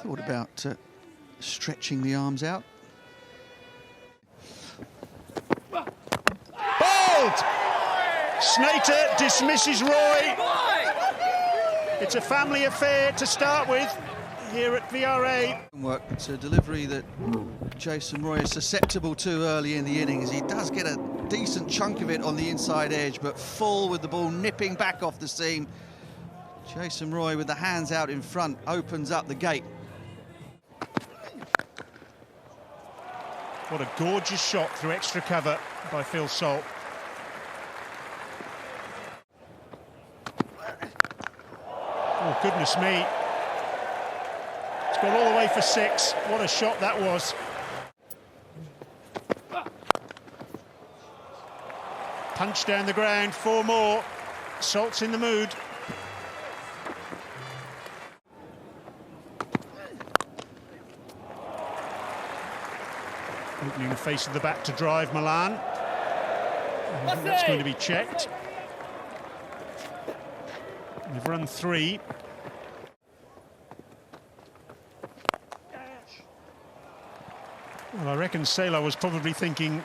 Thought about stretching the arms out. Bowled! Snater dismisses Roy. It's a family affair to start with here at VRA. It's a delivery that Jason Roy is susceptible to early in the innings. He does get a decent chunk of it on the inside edge, but full with the ball nipping back off the seam. Jason Roy with the hands out in front opens up the gate. What a gorgeous shot through extra cover by Phil Salt. Oh, goodness me. It's gone all the way for 6. What a shot that was. Punch down the ground, 4 more. Salt's in the mood. Opening the face of the bat to drive Malan. I think that's going to be checked. They've run 3. Well, I reckon Saylor was probably thinking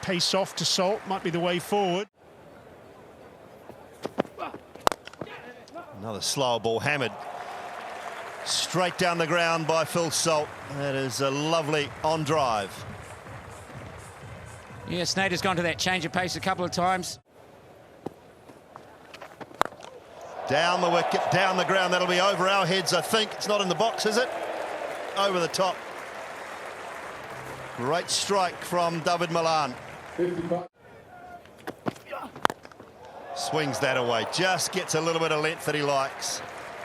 pace off to Salt might be the way forward. Another slow ball hammered straight down the ground by Phil Salt. That is a lovely on drive. Yeah, Snater's gone to that change of pace a couple of times. Down the wicket, down the ground. That'll be over our heads, I think. It's not in the box, is it? Over the top. Great strike from David Malan. Swings that away. Just gets a little bit of length that he likes.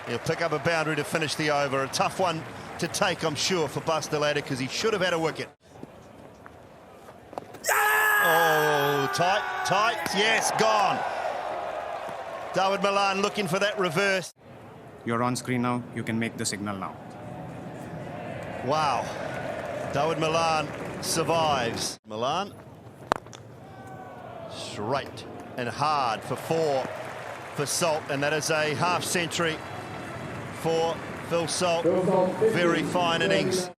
He'll pick up a boundary to finish the over. A tough one to take, I'm sure, for Buster Ladders, because he should have had a wicket. Oh, tight, yes, gone. David Malan looking for that reverse. You're on screen now, you can make the signal now. Wow. David Malan survives. Malan. Straight and hard for 4 for Salt, and that is a half century for Phil Salt. Very fine innings.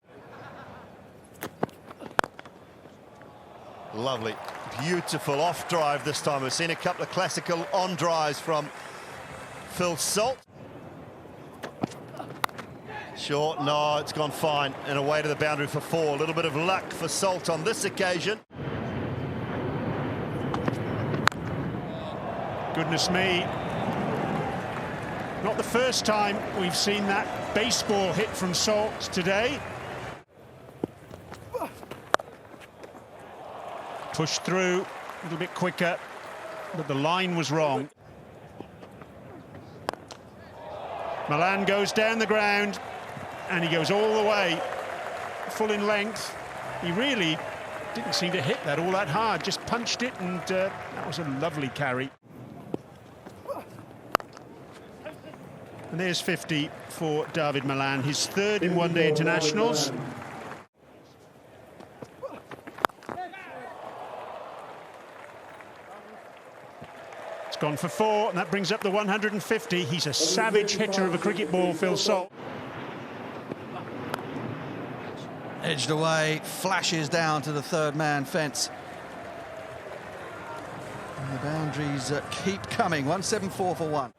Lovely, beautiful off drive this time. We've seen a couple of classical on drives from Phil Salt. Short, no, it's gone fine, and away to the boundary for 4. A little bit of luck for Salt on this occasion. Goodness me. Not the first time we've seen that baseball hit from Salt today. Pushed through a little bit quicker, but the line was wrong. Malan goes down the ground, and he goes all the way, full in length. He really didn't seem to hit that all that hard, just punched it, and that was a lovely carry. And there's 50 for David Malan, his 3rd in one-day internationals. It's gone for 4, and that brings up the 150. He's a savage hitter of a cricket ball, Phil Salt. Edged away, flashes down to the 3rd man fence. And the boundaries keep coming. 174 for 1.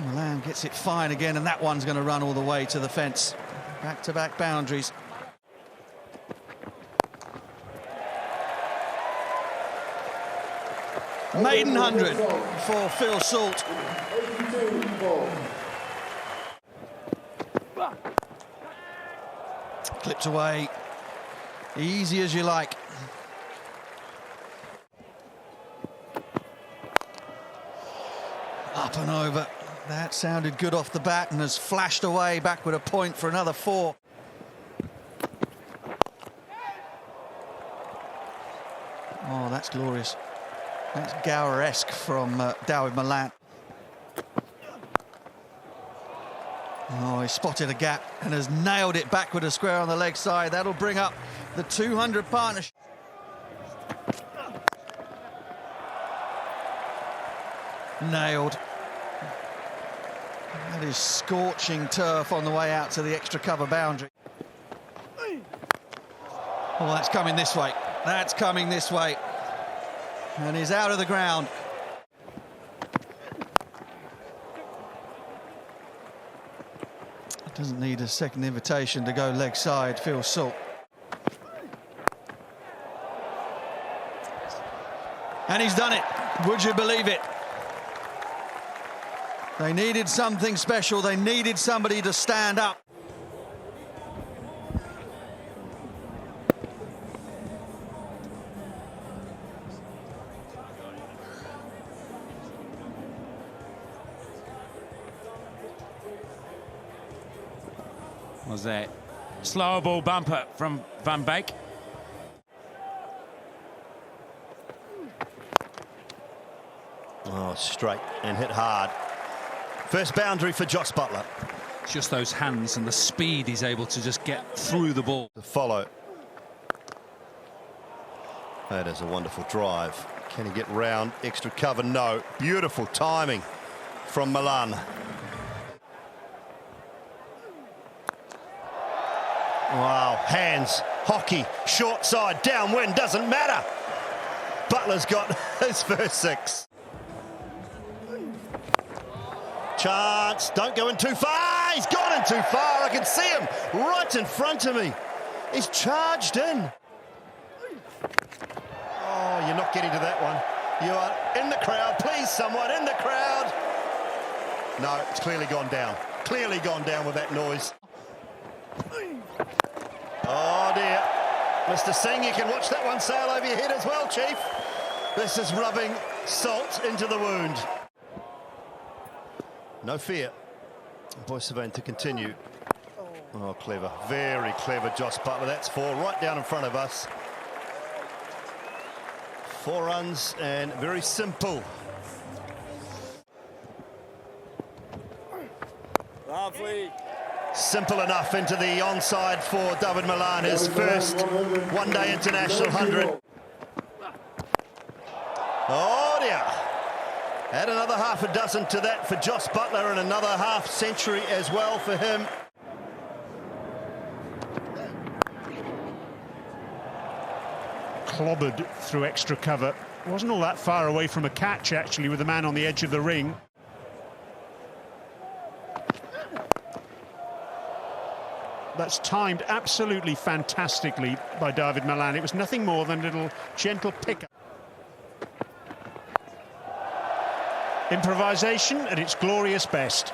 Malan gets it fine again, and that one's going to run all the way to the fence. Back-to-back boundaries. Maiden 100 for Phil Salt. Clipped away, easy as you like. Up and over. That sounded good off the bat and has flashed away back with a point for another 4. Oh, that's glorious. That's Gower-esque from David Malan. Oh, he spotted a gap and has nailed it back with a square on the leg side. That'll bring up the 200 partnership. Nailed. That is scorching turf on the way out to the extra cover boundary. Oh, that's coming this way. That's coming this way. And he's out of the ground. Doesn't need a second invitation to go leg side, Phil Salt. And he's done it. Would you believe it? They needed something special. They needed somebody to stand up. Was that slower ball bumper from Van Beek? Oh, straight and hit hard. First boundary for Jos Buttler. It's just those hands and the speed he's able to just get through the ball. To follow. That is a wonderful drive. Can he get round? Extra cover? No. Beautiful timing from Malan. Wow, hands, hockey, short side, downwind, doesn't matter. Butler's got his first six. Chance, don't go in too far. He's gone in too far. I can see him right in front of me. He's charged in. Oh, you're not getting to that one. You are in the crowd. Please, someone in the crowd. No, it's clearly gone down. Clearly gone down with that noise. Oh dear. Mr. Singh, you can watch that one sail over your head as well, Chief. This is rubbing salt into the wound. No fear. Boissevain to continue. Oh, clever. Very clever, Jos Buttler. That's four right down in front of us. 4 runs and very simple. Lovely. Simple enough into the onside for David Malan, his first one-day international 100. Oh dear. Add another half a dozen to that for Jos Buttler and another half century as well for him. Clobbered through extra cover. Wasn't all that far away from a catch, actually, with the man on the edge of the ring. That's timed absolutely fantastically by David Malan. It was nothing more than a little gentle pick-up. Improvisation at its glorious best.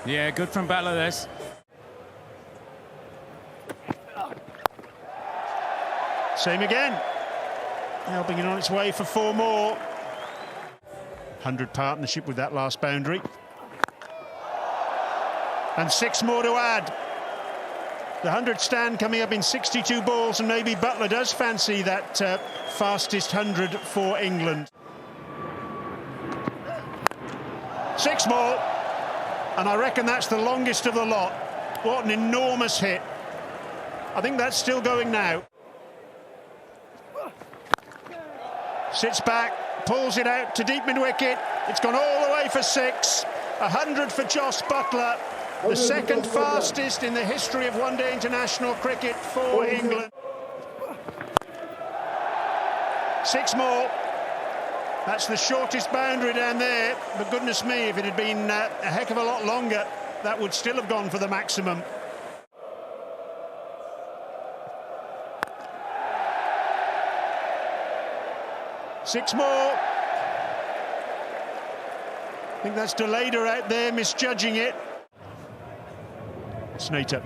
Yeah, good from Buttler, this. Same again. Helping it on its way for 4 more. 100 partnership with that last boundary. And 6 more to add. The 100 stand coming up in 62 balls, and maybe Buttler does fancy that fastest 100 for England. 6 more, and I reckon that's the longest of the lot. What an enormous hit. I think that's still going now. Sits back, pulls it out to deep mid-wicket. It's gone all the way for 6. 100 for Jos Buttler. The second fastest in the history of one-day international cricket for England. 6 more. That's the shortest boundary down there. But goodness me, if it had been a heck of a lot longer, that would still have gone for the maximum. Six more. I think that's Deleder out there misjudging it. Snater.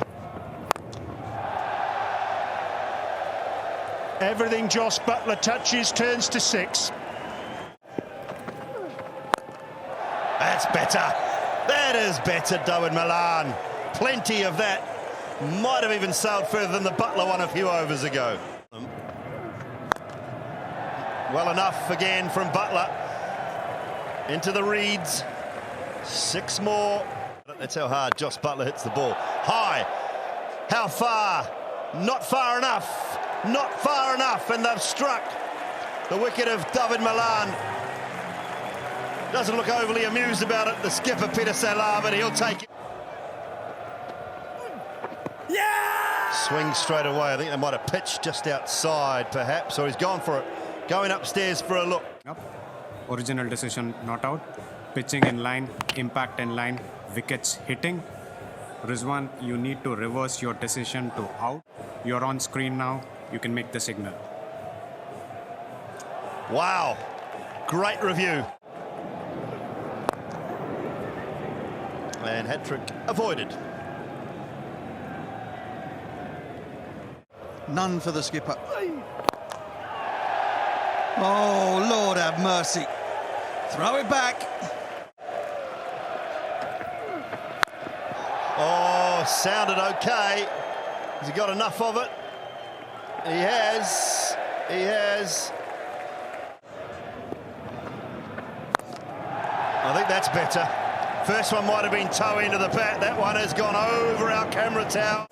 Everything Jos Buttler touches turns to 6. That's better. That is better, David Malan. Plenty of that. Might have even sailed further than the Buttler one a few overs ago. Well enough again from Buttler. Into the reeds. 6 more. That's how hard Jos Buttler hits the ball. High. How far? Not far enough. Not far enough. And they've struck the wicket of David Malan. Doesn't look overly amused about it, the skipper Peter Salah, but he'll take it. Yeah! Swing straight away. I think they might have pitched just outside, perhaps, or he's gone for it. Going upstairs for a look. Up. Original decision not out. Pitching in line, impact in line, wickets hitting. Rizwan, you need to reverse your decision to out. You're on screen now. You can make the signal. Wow. Great review. And hat-trick avoided. None for the skipper. Oh, Lord have mercy. Throw it back. Oh, sounded okay. Has he got enough of it? He has. He has. I think that's better. First one might have been toe into the bat. That one has gone over our camera tower.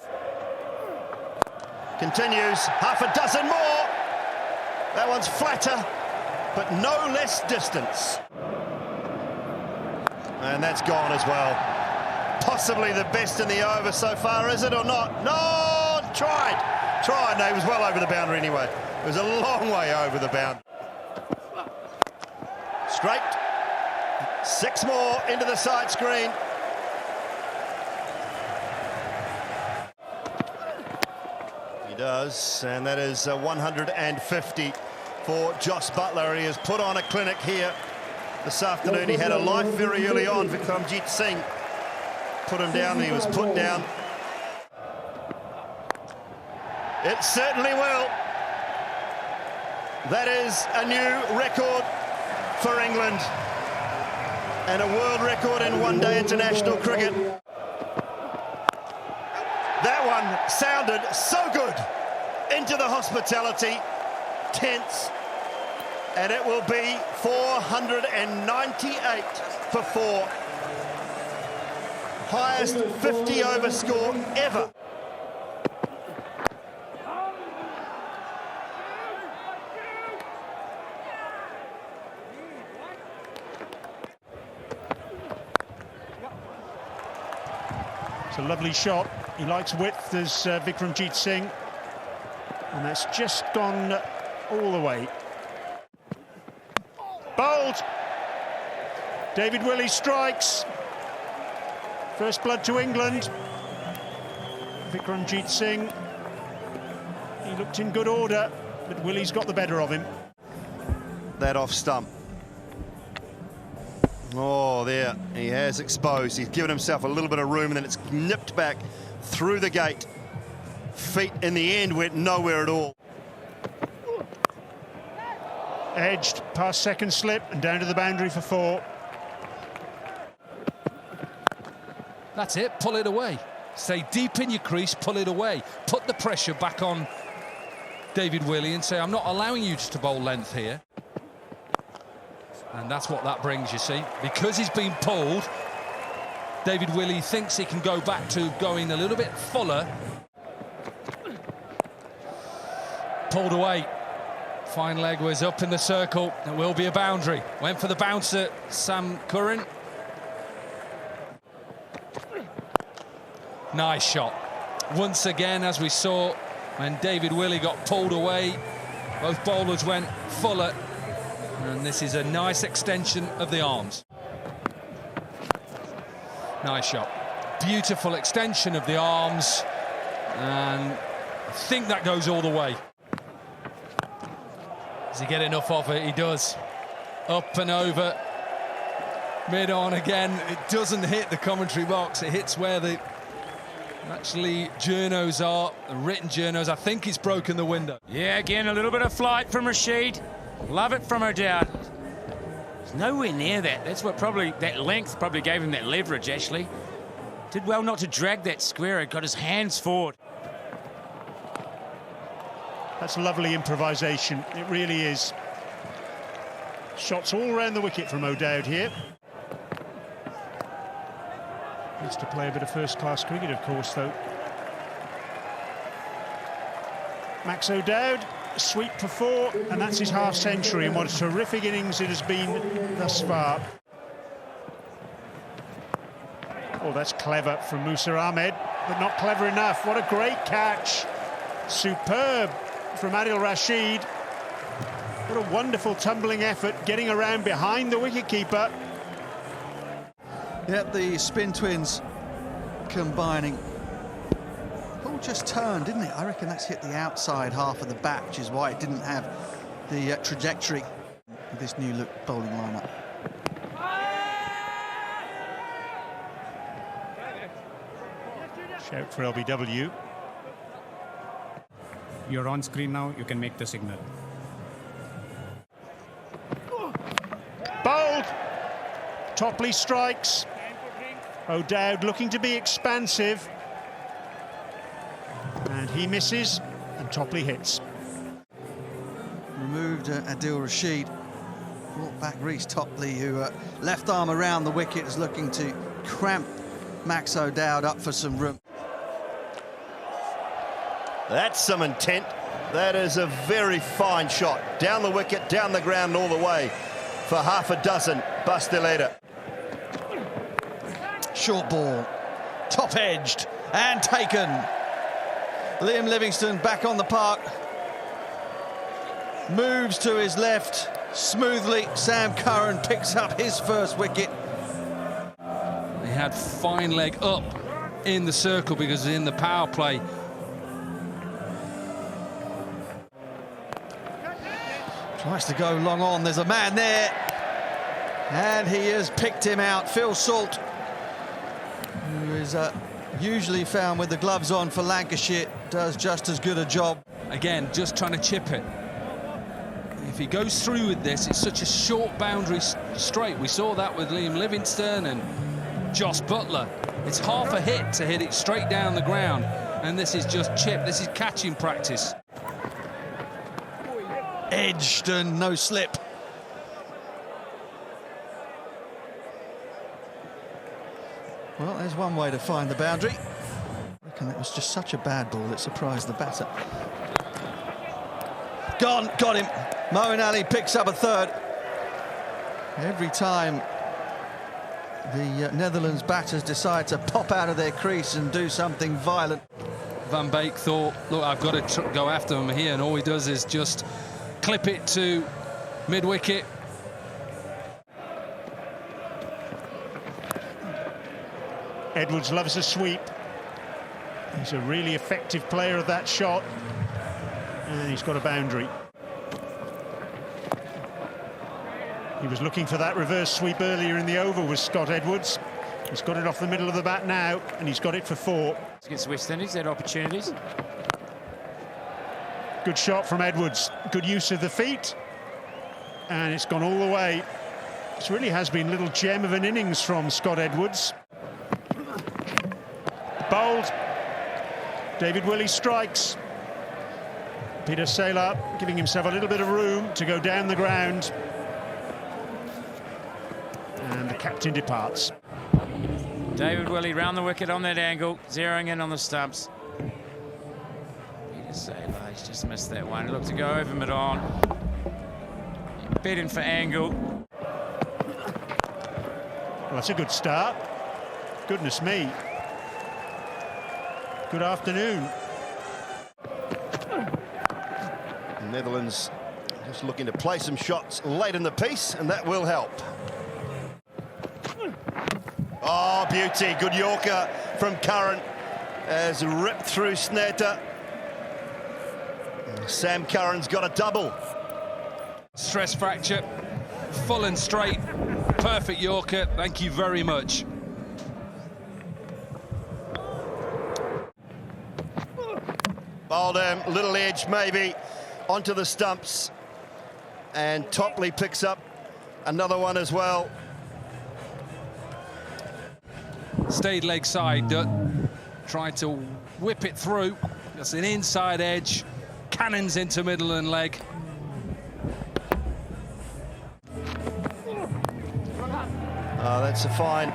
Continues. Half a dozen more. That one's flatter, but no less distance. And that's gone as well. Possibly the best in the over so far, is it or not? No, tried. No, he was well over the boundary anyway. It was a long way over the boundary. Straight. 6 more into the side screen. He does, and that is 150 for Jos Buttler. He has put on a clinic here this afternoon. He had a life very early on. Vikramjit Singh put him down, and he was put down. It certainly will. That is a new record for England and a world record in one-day international cricket. That one sounded so good into the hospitality tents, and it will be 498 for 4. Highest 50-over score ever. It's a lovely shot. He likes width as Vikramjit Singh. And that's just gone all the way. Bowled. David Willey strikes. First blood to England. Vikramjit Singh. He looked in good order, but Willey's got the better of him. That off stump. Oh, there, he has exposed. He's given himself a little bit of room, and then it's nipped back through the gate. Feet in the end went nowhere at all. Edged past second slip and down to the boundary for 4. That's it, pull it away. Stay deep in your crease, pull it away. Put the pressure back on David Willey and say, I'm not allowing you to bowl length here. And that's what that brings, you see. Because he's been pulled, David Willey thinks he can go back to going a little bit fuller. Pulled away. Fine leg was up in the circle. There will be a boundary. Went for the bouncer, Sam Curran. Nice shot. Once again, as we saw, when David Willey got pulled away, both bowlers went fuller. And this is a nice extension of the arms. Nice shot. Beautiful extension of the arms. And I think that goes all the way. Does he get enough of it? He does. Up and over. Mid-on again. It doesn't hit the commentary box. It hits where the actually journos are, the written journos. I think he's broken the window. Yeah, again, a little bit of flight from Rashid. Love it from O'Dowd. It's nowhere near that. That's what probably, that length probably gave him that leverage, actually. Did well not to drag that square. Got his hands forward. That's lovely improvisation. It really is. Shots all around the wicket from O'Dowd here. Needs to play a bit of first-class cricket, of course, though. Max O'Dowd, sweep for 4, and that's his half-century, and what a terrific innings it has been thus far. Oh, that's clever from Musa Ahmed, but not clever enough. What a great catch. Superb from Adil Rashid. What a wonderful tumbling effort, getting around behind the wicketkeeper. Yep, the spin twins combining. Ball just turned, didn't it? I reckon that's hit the outside half of the bat, which is why it didn't have the trajectory of this new look bowling lineup. Shout for LBW. You're on screen now, you can make the signal. Bowled. Topley strikes. O'Dowd looking to be expansive. And he misses, and Topley hits. Removed Adil Rashid. Brought back Reece Topley, who left arm around the wicket, is looking to cramp Max O'Dowd up for some room. That's some intent. That is a very fine shot. Down the wicket, down the ground, all the way for half a dozen. Basteleda. Short ball, top edged and taken. Liam Livingstone back on the park. Moves to his left smoothly. Sam Curran picks up his first wicket. He had fine leg up in the circle because in the power play. Tries to go long on. There's a man there. And he has picked him out. Phil Salt, who is usually found with the gloves on for Lancashire, does just as good a job. Again, just trying to chip it. If he goes through with this, it's such a short boundary straight. We saw that with Liam Livingstone and Jos Buttler. It's half a hit to hit it straight down the ground, and this is just chip. This is catching practice. Edged and no slip. Well, there's one way to find the boundary. I reckon it was just such a bad ball it surprised the batter. Gone, got him. Moeen Ali picks up a third. Every time the Netherlands batters decide to pop out of their crease and do something violent. Van Beek thought, look, I've got to go after him here, and all he does is just clip it to mid-wicket. Edwards loves a sweep. He's a really effective player of that shot. And he's got a boundary. He was looking for that reverse sweep earlier in the over with Scott Edwards. He's got it off the middle of the bat now, and he's got it for 4. Against West Indies, they had opportunities. Good shot from Edwards. Good use of the feet. And it's gone all the way. This really has been a little gem of an innings from Scott Edwards. Bowled. David Willey strikes. Peter Saylor giving himself a little bit of room to go down the ground. And the captain departs. David Willey round the wicket on that angle, zeroing in on the stumps. Peter Saylor, he's just missed that one. He looked to go over mid-on. Bidding for angle. Well, that's a good start. Goodness me. Good afternoon. The Netherlands just looking to play some shots late in the piece, and that will help. Oh, beauty. Good Yorker from Curran as ripped through Snatter. Sam Curran's got a double. Stress fracture, full and straight, perfect Yorker. Thank you very much. Oldham, little edge maybe onto the stumps, and Topley picks up another one as well. Stayed leg side, tried to whip it through. That's an inside edge, cannons into middle and leg. Oh, that's a fine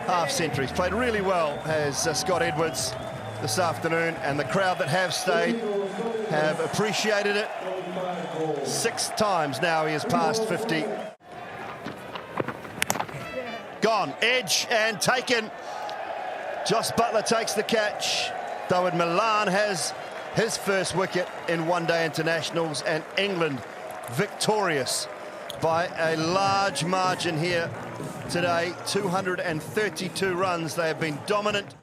half-century. He's played really well, has Scott Edwards this afternoon, and the crowd that have stayed have appreciated it. 6 times now he has passed 50. Got on, edge and taken. Jos Buttler takes the catch. David Milan has his first wicket in one-day internationals, and England victorious by a large margin here today. 232 runs. They have been dominant.